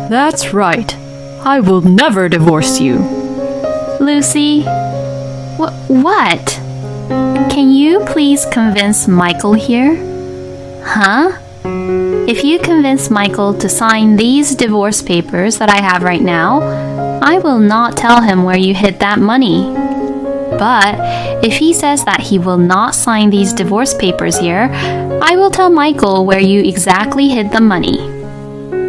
That's right. I will never divorce you. Lucy, what? Can you please convince Michael here? Huh? If you convince Michael to sign these divorce papers that I have right now, I will not tell him where you hid that money. But if he says that he will not sign these divorce papers here, I will tell Michael where you exactly hid the money.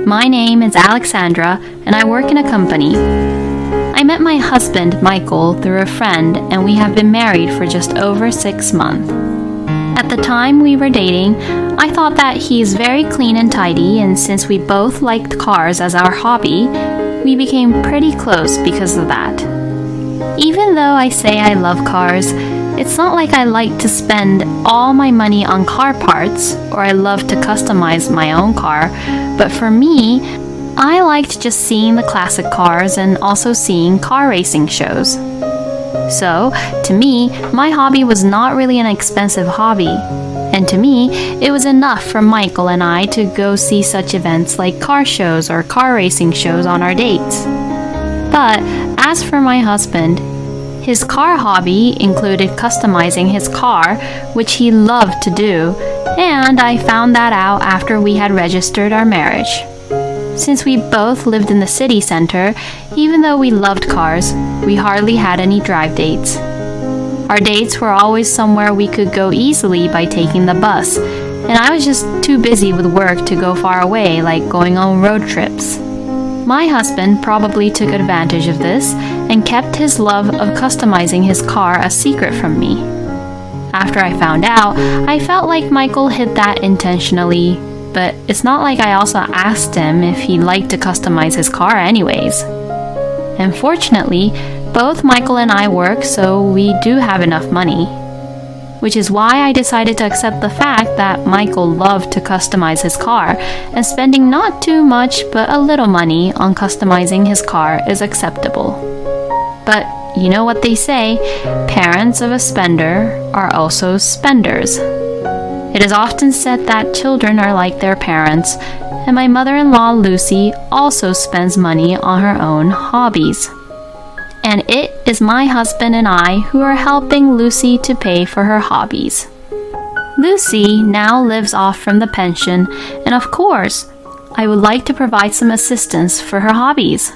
My name is Alexandra, and I work in a company. I met my husband, Michael, through a friend, and we have been married for just over 6 months. At the time we were dating, I thought that he is very clean and tidy, and since we both liked cars as our hobby, we became pretty close because of that. Even though I say I love cars, it's not like I like to spend all my money on car parts, or I love to customize my own car, but for me, I liked just seeing the classic cars and also seeing car racing shows. So, to me, my hobby was not really an expensive hobby. And to me, it was enough for Michael and I to go see such events like car shows or car racing shows on our dates. But as for my husband, his car hobby included customizing his car, which he loved to do, and I found that out after we had registered our marriage. Since we both lived in the city center, even though we loved cars, we hardly had any drive dates. Our dates were always somewhere we could go easily by taking the bus, and I was just too busy with work to go far away, like going on road trips. My husband probably took advantage of this and kept his love of customizing his car a secret from me. After I found out, I felt like Michael hid that intentionally, but it's not like I also asked him if he liked to customize his car anyways. And fortunately, both Michael and I work, so we do have enough money. Which is why I decided to accept the fact that Michael loved to customize his car, and spending not too much but a little money on customizing his car is acceptable. But you know what they say, parents of a spender are also spenders. It is often said that children are like their parents, and my mother-in-law Lucy also spends money on her own hobbies. And it is my husband and I who are helping Lucy to pay for her hobbies. Lucy now lives off from the pension, and of course, I would like to provide some assistance for her hobbies.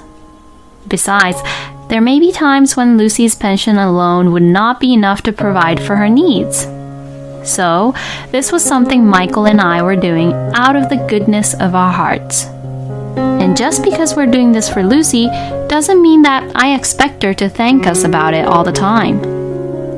Besides, there may be times when Lucy's pension alone would not be enough to provide for her needs. So, this was something Michael and I were doing out of the goodness of our hearts. And just because we're doing this for Lucy doesn't mean that I expect her to thank us about it all the time.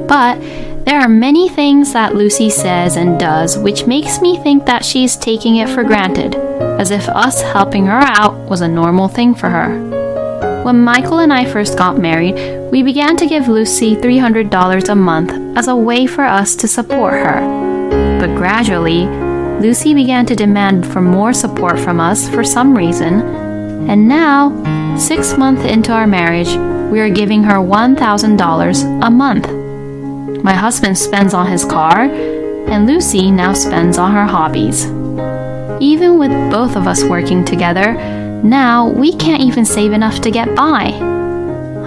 But there are many things that Lucy says and does which makes me think that she's taking it for granted, as if us helping her out was a normal thing for her. When Michael and I first got married, we began to give Lucy $300 a month as a way for us to support her. But gradually, Lucy began to demand for more support from us for some reason, and now, 6 months into our marriage, we are giving her $1,000 a month. My husband spends on his car, and Lucy now spends on her hobbies. Even with both of us working together, now we can't even save enough to get by.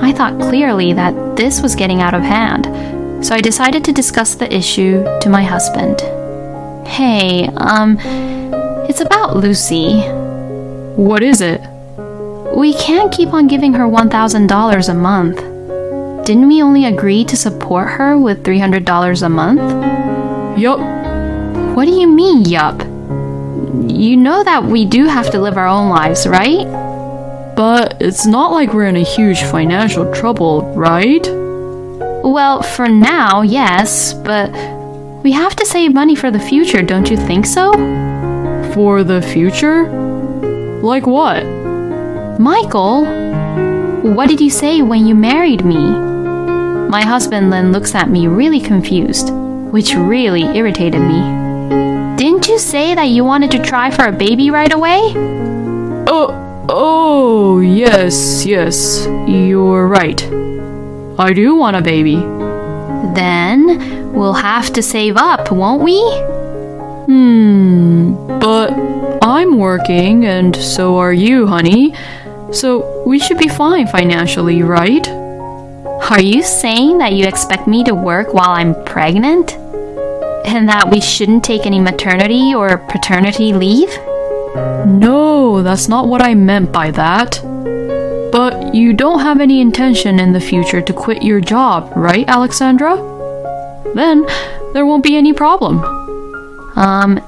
I thought clearly that this was getting out of hand, so I decided to discuss the issue to my husband. Hey, it's about Lucy. What is it? We can't keep on giving her $1,000 a month. Didn't we only agree to support her with $300 a month? Yup. What do you mean, yup? You know that we do have to live our own lives, right? But it's not like we're in a huge financial trouble, right? Well, for now, yes, but we have to save money for the future, don't you think so? For the future? Like what? Michael, what did you say when you married me? My husband then looks at me really confused, which really irritated me. Didn't you say that you wanted to try for a baby right away? Oh, yes, you're right. I do want a baby. Then we'll have to save up, won't we? But I'm working, and so are you, honey. So we should be fine financially, right? Are you saying that you expect me to work while I'm pregnant? And that we shouldn't take any maternity or paternity leave? No, that's not what I meant by that. But you don't have any intention in the future to quit your job, right, Alexandra? Then there won't be any problem.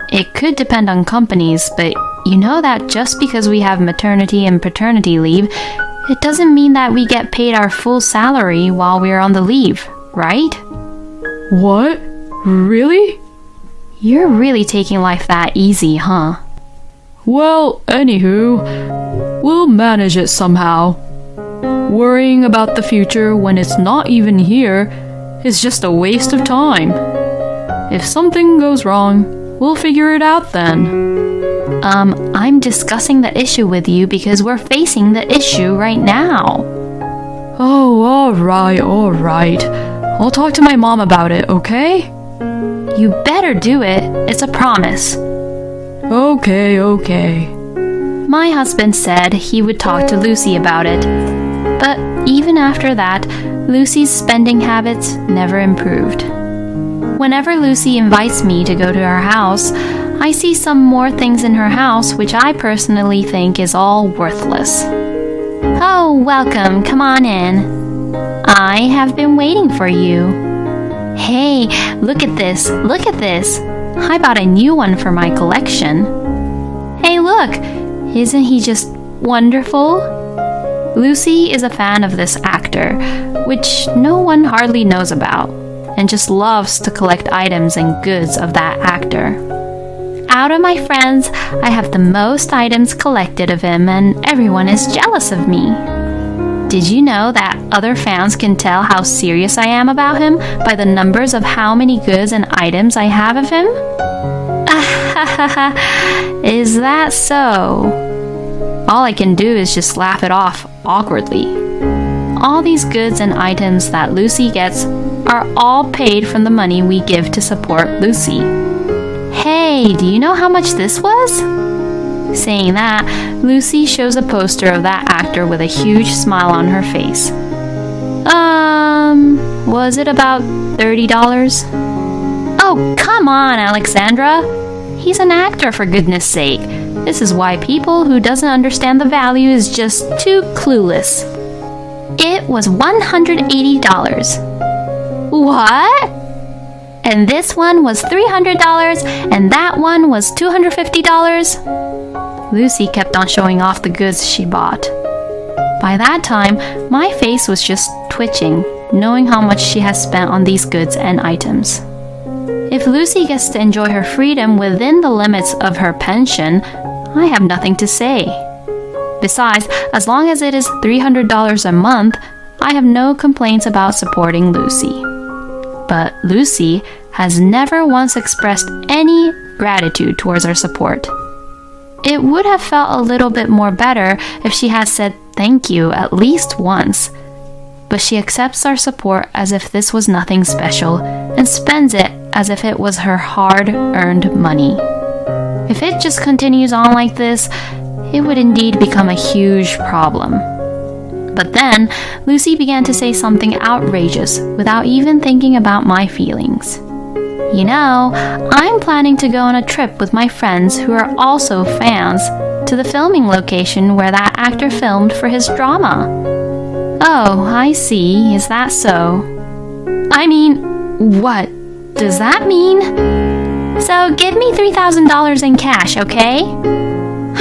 It could depend on companies, but you know that just because we have maternity and paternity leave, it doesn't mean that we get paid our full salary while we're on the leave, right? What? Really? You're really taking life that easy, huh? Well, anywho, we'll manage it somehow. Worrying about the future when it's not even here is just a waste of time. If something goes wrong, we'll figure it out then. I'm discussing the issue with you because we're facing the issue right now. Oh, alright. I'll talk to my mom about it, okay? You better do it. It's a promise. Okay. My husband said he would talk to Lucy about it. But even after that, Lucy's spending habits never improved. Whenever Lucy invites me to go to her house, I see some more things in her house which I personally think is all worthless. Oh, welcome. Come on in. I have been waiting for you. Hey, look at this. I bought a new one for my collection. Hey, look. Isn't he just wonderful? Lucy is a fan of this actor, which no one hardly knows about, and just loves to collect items and goods of that actor. Out of my friends, I have the most items collected of him, and everyone is jealous of me. Did you know that other fans can tell how serious I am about him by the numbers of how many goods and items I have of him? Is that so? All I can do is just laugh it off awkwardly. All these goods and items that Lucy gets are all paid from the money we give to support Lucy. Hey, do you know how much this was? Saying that, Lucy shows a poster of that actor with a huge smile on her face. Was it about $30? Oh, come on, Alexandra. He's an actor, for goodness sake. This is why people who doesn't understand the value is just too clueless. It was $180. What? And this one was $300, and that one was $250? Lucy kept on showing off the goods she bought. By that time, my face was just twitching, knowing how much she has spent on these goods and items. If Lucy gets to enjoy her freedom within the limits of her pension, I have nothing to say. Besides, as long as it is $300 a month, I have no complaints about supporting Lucy. But Lucy has never once expressed any gratitude towards our support. It would have felt a little bit more better if she had said thank you at least once. But she accepts our support as if this was nothing special and spends it as if it was her hard-earned money. If it just continues on like this, it would indeed become a huge problem. But then, Lucy began to say something outrageous without even thinking about my feelings. You know, I'm planning to go on a trip with my friends who are also fans to the filming location where that actor filmed for his drama. Oh, I see. Is that so? I mean, what does that mean? So give me $3,000 in cash, okay?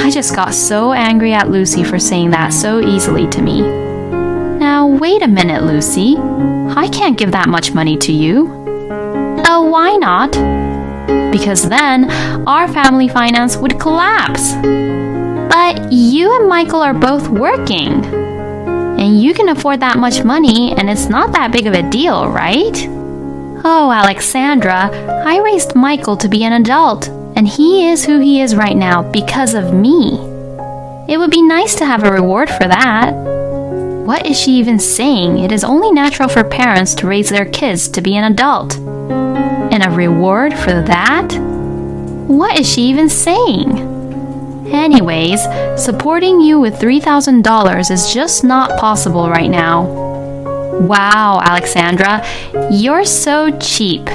I just got so angry at Lucy for saying that so easily to me. Now, wait a minute, Lucy. I can't give that much money to you. Oh, why not? Because then our family finance would collapse. But you and Michael are both working. And you can afford that much money, and it's not that big of a deal, right? Oh, Alexandra, I raised Michael to be an adult, and he is who he is right now because of me. It would be nice to have a reward for that. What is she even saying? It is only natural for parents to raise their kids to be an adult. And a reward for that? What is she even saying? Anyways, supporting you with $3,000 is just not possible right now. Wow, Alexandra, you're so cheap.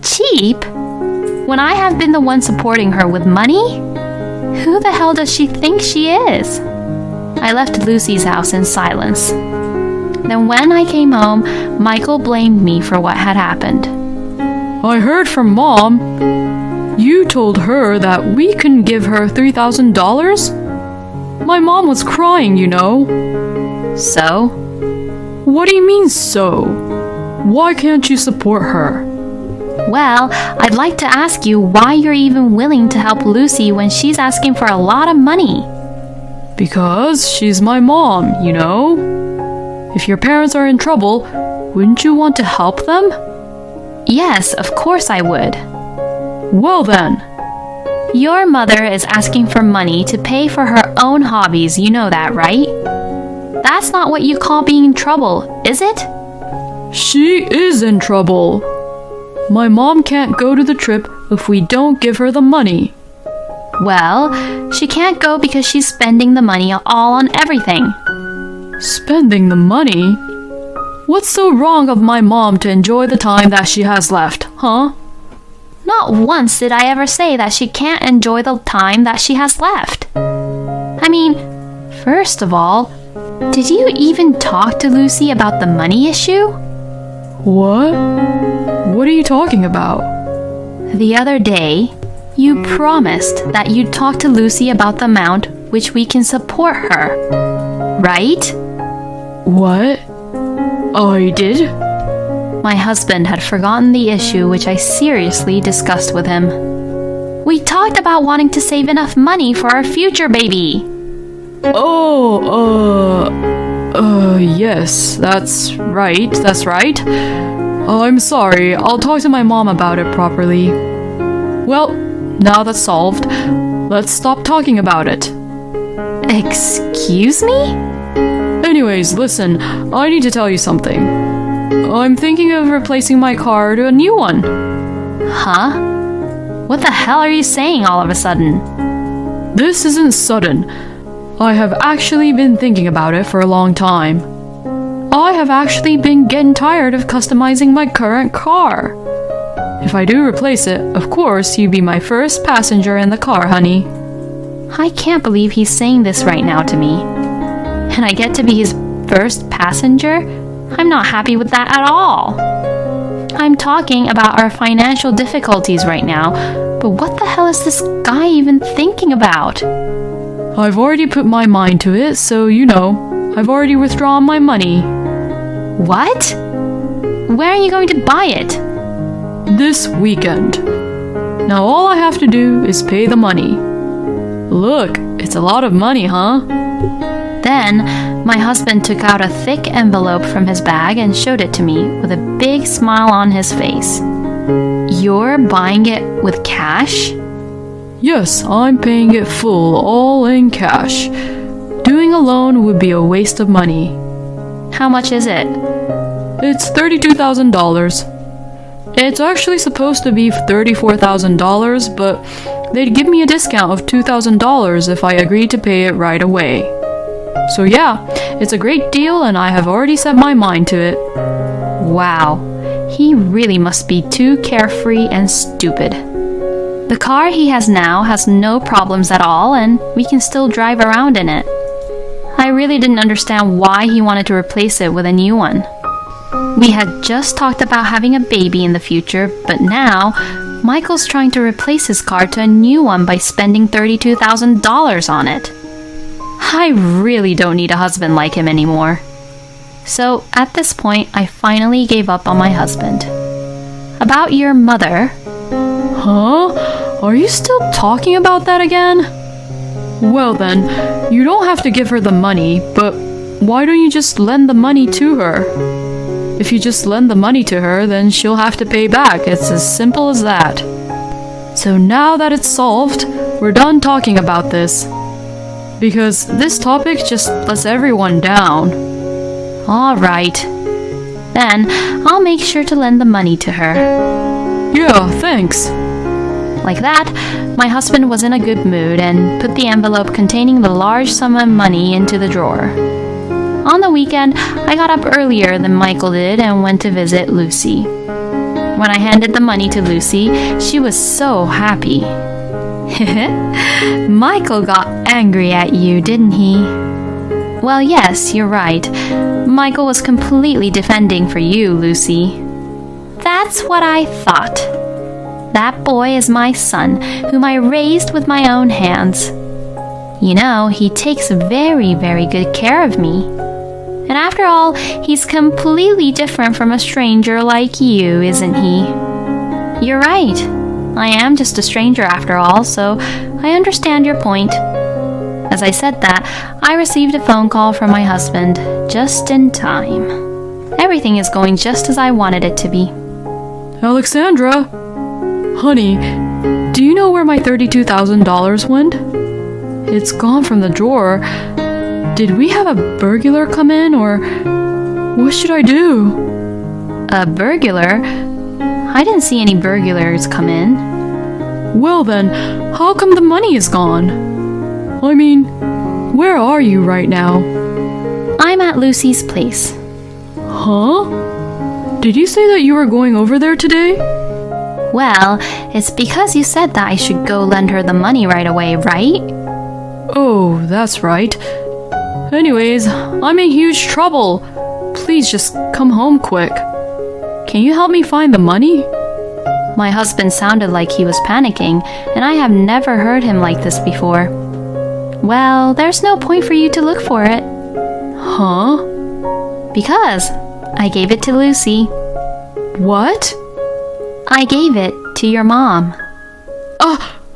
Cheap? When I have been the one supporting her with money? Who the hell does she think she is? I left Lucy's house in silence. Then when I came home, Michael blamed me for what had happened. I heard from Mom. You told her that we couldn't give her $3,000? My mom was crying, you know. So? What do you mean, so? Why can't you support her? Well, I'd like to ask you why you're even willing to help Lucy when she's asking for a lot of money. Because she's my mom, you know. If your parents are in trouble, wouldn't you want to help them? Yes, of course I would. Well then. Your mother is asking for money to pay for her own hobbies, you know that, right? That's not what you call being in trouble, is it? She is in trouble. My mom can't go to the trip if we don't give her the money. Well, she can't go because she's spending the money all on everything. Spending the money? What's so wrong of my mom to enjoy the time that she has left, huh? Not once did I ever say that she can't enjoy the time that she has left. I mean, first of all, did you even talk to Lucy about the money issue? What? What are you talking about? The other day, you promised that you'd talk to Lucy about the amount which we can support her. Right? What? I did? My husband had forgotten the issue which I seriously discussed with him. We talked about wanting to save enough money for our future baby. Yes, that's right. I'm sorry, I'll talk to my mom about it properly. Well, now that's solved, let's stop talking about it. Excuse me? Anyways, listen, I need to tell you something. I'm thinking of replacing my car to a new one. Huh? What the hell are you saying all of a sudden? This isn't sudden. I have actually been thinking about it for a long time. I have actually been getting tired of customizing my current car. If I do replace it, of course, you'd be my first passenger in the car, honey. I can't believe he's saying this right now to me. And I get to be his first passenger? I'm not happy with that at all. I'm talking about our financial difficulties right now, but what the hell is this guy even thinking about? I've already put my mind to it, so you know, I've already withdrawn my money. What? Where are you going to buy it? This weekend. Now all I have to do is pay the money. Look, it's a lot of money, huh? Then, my husband took out a thick envelope from his bag and showed it to me with a big smile on his face. You're buying it with cash? Yes, I'm paying it full, all in cash. Doing a loan would be a waste of money. How much is it? It's $32,000. It's actually supposed to be $34,000, but they'd give me a discount of $2,000 if I agreed to pay it right away. So yeah, it's a great deal and I have already set my mind to it. Wow, he really must be too carefree and stupid. The car he has now has no problems at all and we can still drive around in it. I really didn't understand why he wanted to replace it with a new one. We had just talked about having a baby in the future, but now Michael's trying to replace his car to a new one by spending $32,000 on it. I really don't need a husband like him anymore. So at this point, I finally gave up on my husband. About your mother. Huh? Are you still talking about that again? Well then, you don't have to give her the money, but why don't you just lend the money to her? If you just lend the money to her, then she'll have to pay back. It's as simple as that. So now that it's solved, we're done talking about this. Because this topic just lets everyone down. Alright. Then, I'll make sure to lend the money to her. Yeah, thanks. Like that, my husband was in a good mood and put the envelope containing the large sum of money into the drawer. On the weekend, I got up earlier than Michael did and went to visit Lucy. When I handed the money to Lucy, she was so happy. Michael got angry at you, didn't he? Well, yes, you're right. Michael was completely defending for you, Lucy. That's what I thought. That boy is my son, whom I raised with my own hands. You know, he takes very, very good care of me. And after all, he's completely different from a stranger like you, isn't he? You're right. I am just a stranger after all, so I understand your point. As I said that, I received a phone call from my husband, just in time. Everything is going just as I wanted it to be. Alexandra! Honey, do you know where my $32,000 went? It's gone from the drawer. Did we have a burglar come in, or what should I do? A burglar? I didn't see any burglars come in. Well then, how come the money is gone? I mean, where are you right now? I'm at Lucy's place. Huh? Did you say that you were going over there today? Well, it's because you said that I should go lend her the money right away, right? Oh, that's right. Anyways, I'm in huge trouble. Please just come home quick. Can you help me find the money? My husband sounded like he was panicking, and I have never heard him like this before. Well, there's no point for you to look for it. Huh? Because I gave it to Lucy. What? I gave it to your mom.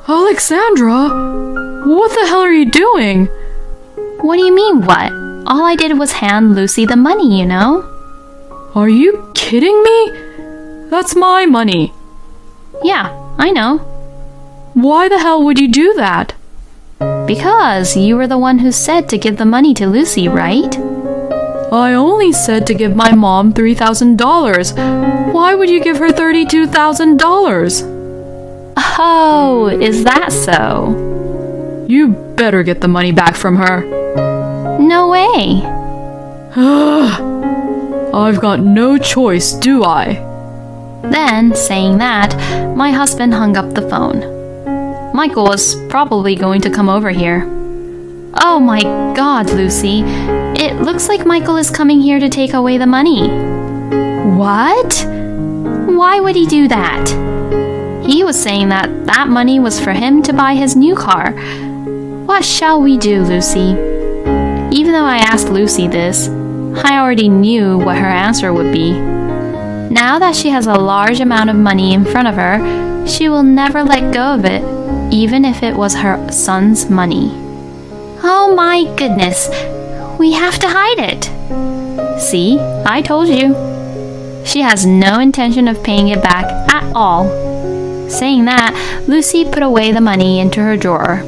Alexandra! What the hell are you doing? What do you mean, what? All I did was hand Lucy the money, you know? Are you kidding me? That's my money. Yeah, I know. Why the hell would you do that? Because you were the one who said to give the money to Lucy, right? I only said to give my mom $3,000. Why would you give her $32,000? Oh, is that so? You better get the money back from her. No way. I've got no choice, do I? Then, saying that, my husband hung up the phone. Michael was probably going to come over here. Oh my God, Lucy. It looks like Michael is coming here to take away the money. What? Why would he do that? He was saying that that money was for him to buy his new car. What shall we do, Lucy? Even though I asked Lucy this, I already knew what her answer would be. Now that she has a large amount of money in front of her, she will never let go of it, even if it was her son's money. Oh my goodness, we have to hide it. See, I told you. She has no intention of paying it back at all. Saying that, Lucy put away the money into her drawer.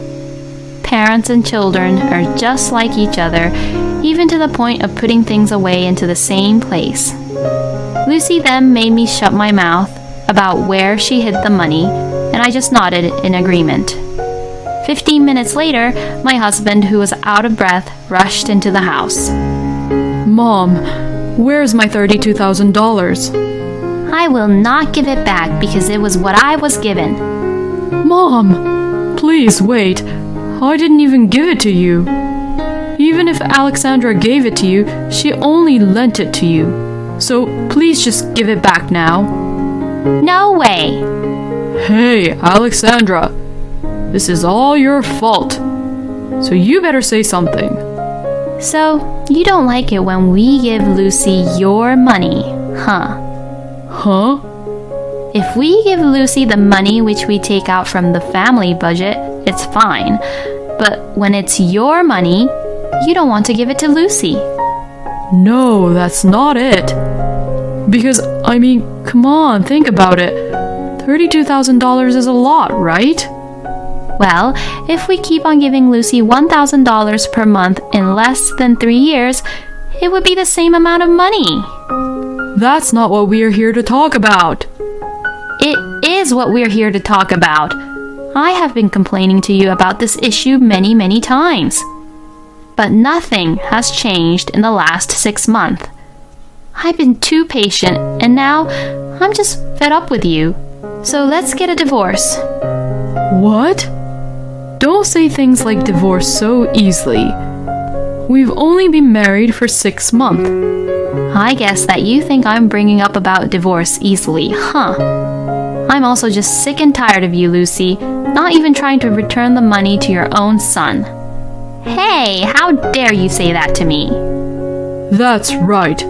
Parents and children are just like each other, even to the point of putting things away into the same place. Lucy then made me shut my mouth about where she hid the money, and I just nodded in agreement. 15 minutes later, my husband, who was out of breath, rushed into the house. Mom, where's my $32,000? I will not give it back because it was what I was given. Mom, please wait. I didn't even give it to you. Even if Alexandra gave it to you, she only lent it to you. So please just give it back now. No way. Hey, Alexandra. This is all your fault. So you better say something. So, you don't like it when we give Lucy your money, huh? Huh? If we give Lucy the money which we take out from the family budget, it's fine. But when it's your money, you don't want to give it to Lucy. No, that's not it. Because, I mean, come on, think about it. $32,000 is a lot, right? Well, if we keep on giving Lucy $1,000 per month in less than 3 years, it would be the same amount of money. That's not what we are here to talk about. It is what we're here to talk about. I have been complaining to you about this issue many, many times. But nothing has changed in the last 6 months. I've been too patient, and now I'm just fed up with you. So let's get a divorce. What? Don't say things like divorce so easily. We've only been married for 6 months. I guess that you think I'm bringing up about divorce easily, huh? I'm also just sick and tired of you, Lucy, not even trying to return the money to your own son. Hey, how dare you say that to me? That's right.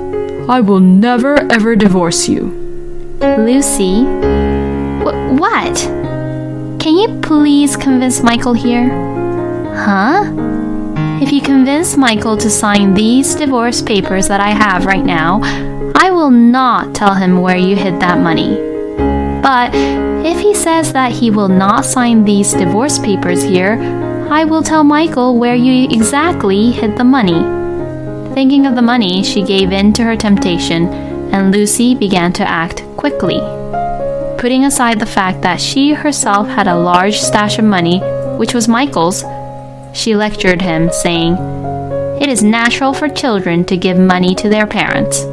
I will never ever divorce you. Lucy? What? Can you please convince Michael here? Huh? If you convince Michael to sign these divorce papers that I have right now, I will not tell him where you hid that money. But if he says that he will not sign these divorce papers here, I will tell Michael where you exactly hid the money. Thinking of the money, she gave in to her temptation, and Lucy began to act quickly. Putting aside the fact that she herself had a large stash of money, which was Michael's, she lectured him, saying, "It is natural for children to give money to their parents.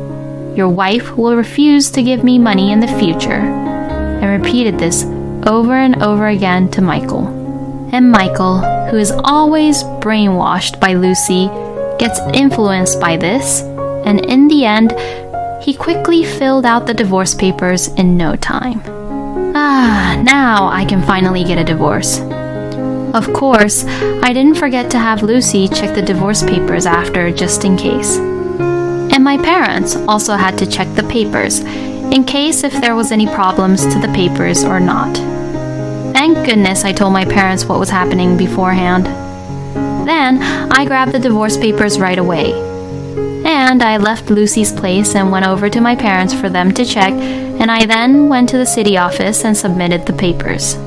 Your wife will refuse to give me money in the future," and repeated this over and over again to Michael. And Michael, who is always brainwashed by Lucy, gets influenced by this, and in the end, he quickly filled out the divorce papers in no time. Now I can finally get a divorce. Of course, I didn't forget to have Lucy check the divorce papers after, just in case. And my parents also had to check the papers, in case if there was any problems to the papers or not. Thank goodness I told my parents what was happening beforehand. Then I grabbed the divorce papers right away. And I left Lucy's place and went over to my parents for them to check, and I then went to the city office and submitted the papers.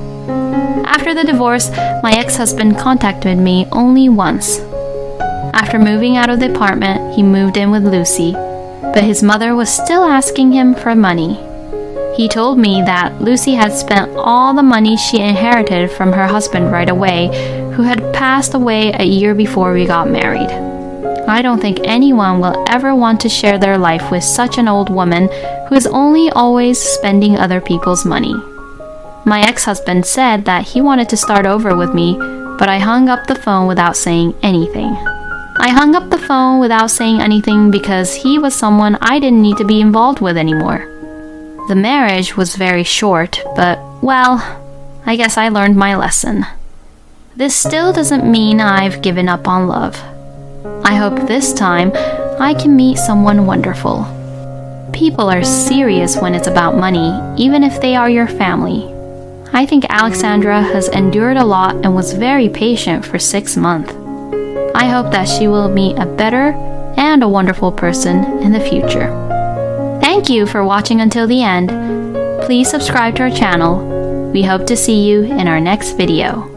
After the divorce, my ex-husband contacted me only once. After moving out of the apartment, he moved in with Lucy, but his mother was still asking him for money. He told me that Lucy had spent all the money she inherited from her husband right away, who had passed away a year before we got married. I don't think anyone will ever want to share their life with such an old woman who is only always spending other people's money. My ex-husband said that he wanted to start over with me, but I hung up the phone without saying anything. I hung up the phone without saying anything because he was someone I didn't need to be involved with anymore. The marriage was very short, but, well, I guess I learned my lesson. This still doesn't mean I've given up on love. I hope this time I can meet someone wonderful. People are serious when it's about money, even if they are your family. I think Alexandra has endured a lot and was very patient for 6 months. I hope that she will meet a better and a wonderful person in the future. Thank you for watching until the end. Please subscribe to our channel. We hope to see you in our next video.